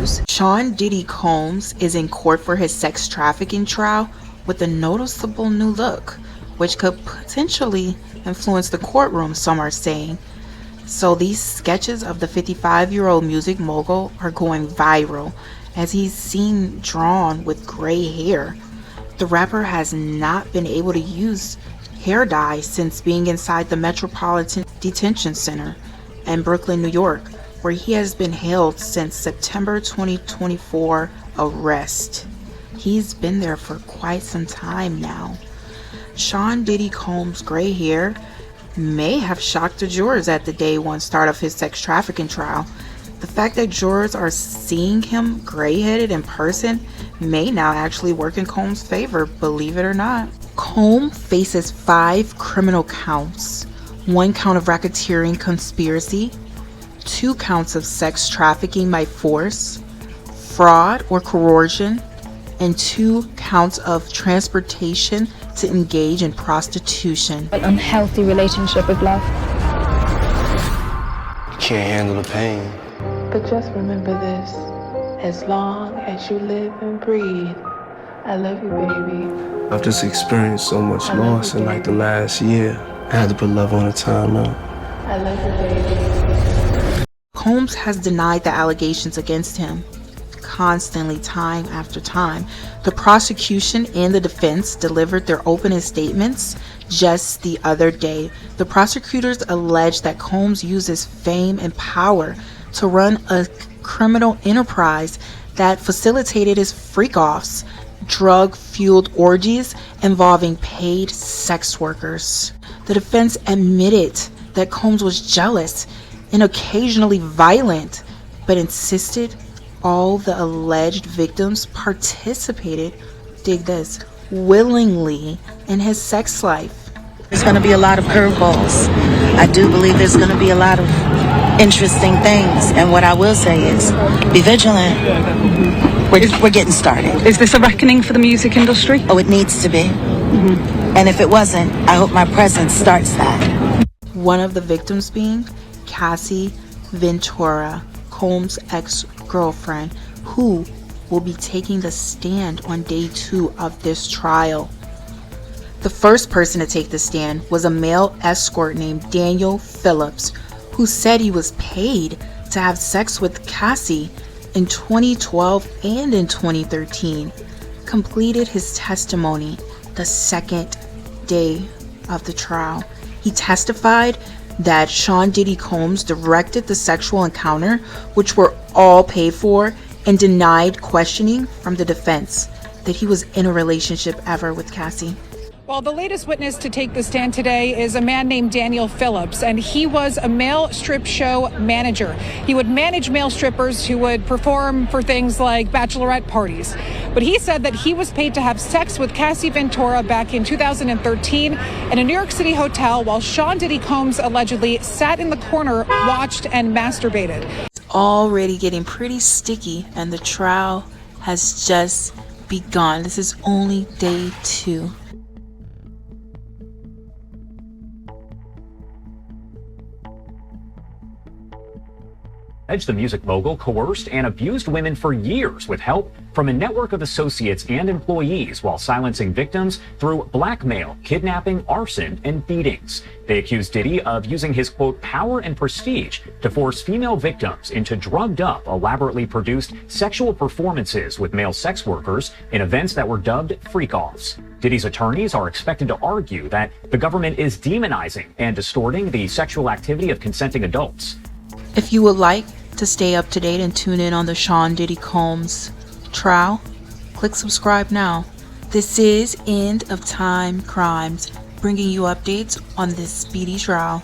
news. Sean Diddy Combs is in court for his sex trafficking trial with a noticeable new look, which could potentially influence the courtroom, some are saying. So these sketches of the 55-year-old music mogul are going viral as he's seen drawn with gray hair. The rapper has not been able to use hair dye since being inside the Metropolitan Detention Center in Brooklyn, New York, where he has been held since September 2024 arrest. He's been there for quite some time now. Sean Diddy Combs' gray hair may have shocked the jurors at the day one start of his sex trafficking trial. The fact that jurors are seeing him gray-headed in person may now actually work in Combs' favor, believe it or not. Combs faces 5 criminal counts, 1 count of racketeering conspiracy, 2 counts of sex trafficking by force, fraud or coercion, and 2 counts of transportation to engage in prostitution. An unhealthy relationship with love. You can't handle the pain. But just remember this, as long as you live and breathe, I love you, baby. I've just experienced so much loss in like the last year. I had to put love on a timeout. I love you, baby. Combs has denied the allegations against him constantly, time after time. The prosecution and the defense delivered their opening statements just the other day. The prosecutors alleged that Combs uses fame and power to run a criminal enterprise that facilitated his freak-offs, drug-fueled orgies involving paid sex workers. The defense admitted that Combs was jealous and occasionally violent, but insisted all the alleged victims participated, dig this, willingly in his sex life. There's going to be a lot of curveballs. I do believe there's going to be a lot of interesting things. And what I will say is, be vigilant. We're getting started. Is this a reckoning for the music industry? Oh, it needs to be. And if it wasn't, I hope my presence starts that. One of the victims being Casandra Ventura, Combs' ex-girlfriend, who will be taking the stand on day 2 of this trial. The first person to take the stand was a male escort named Daniel Phillips, who said he was paid to have sex with Cassie in 2012 and in 2013. Completed his testimony the second day of the trial. He testified that Sean Diddy Combs directed the sexual encounter, which were all paid for, and denied questioning from the defense that he was in a relationship ever with Cassie. Well, the latest witness to take the stand today is a man named Daniel Phillips, and he was a male strip show manager. He would manage male strippers who would perform for things like bachelorette parties. But he said that he was paid to have sex with Casandra Ventura back in 2013 in a New York City hotel while Sean Diddy Combs allegedly sat in the corner, watched, and masturbated. It's already getting pretty sticky, and the trial has just begun. This is only day 2. The music mogul coerced and abused women for years with help from a network of associates and employees while silencing victims through blackmail, kidnapping, arson, and beatings. They accused Diddy of using his, quote, power and prestige to force female victims into drugged up, elaborately produced sexual performances with male sex workers in events that were dubbed freak-offs. Diddy's attorneys are expected to argue that the government is demonizing and distorting the sexual activity of consenting adults. If you would like to stay up to date and tune in on the Sean Diddy Combs trial, click subscribe now. This is End of Time Crimes, bringing you updates on this speedy trial.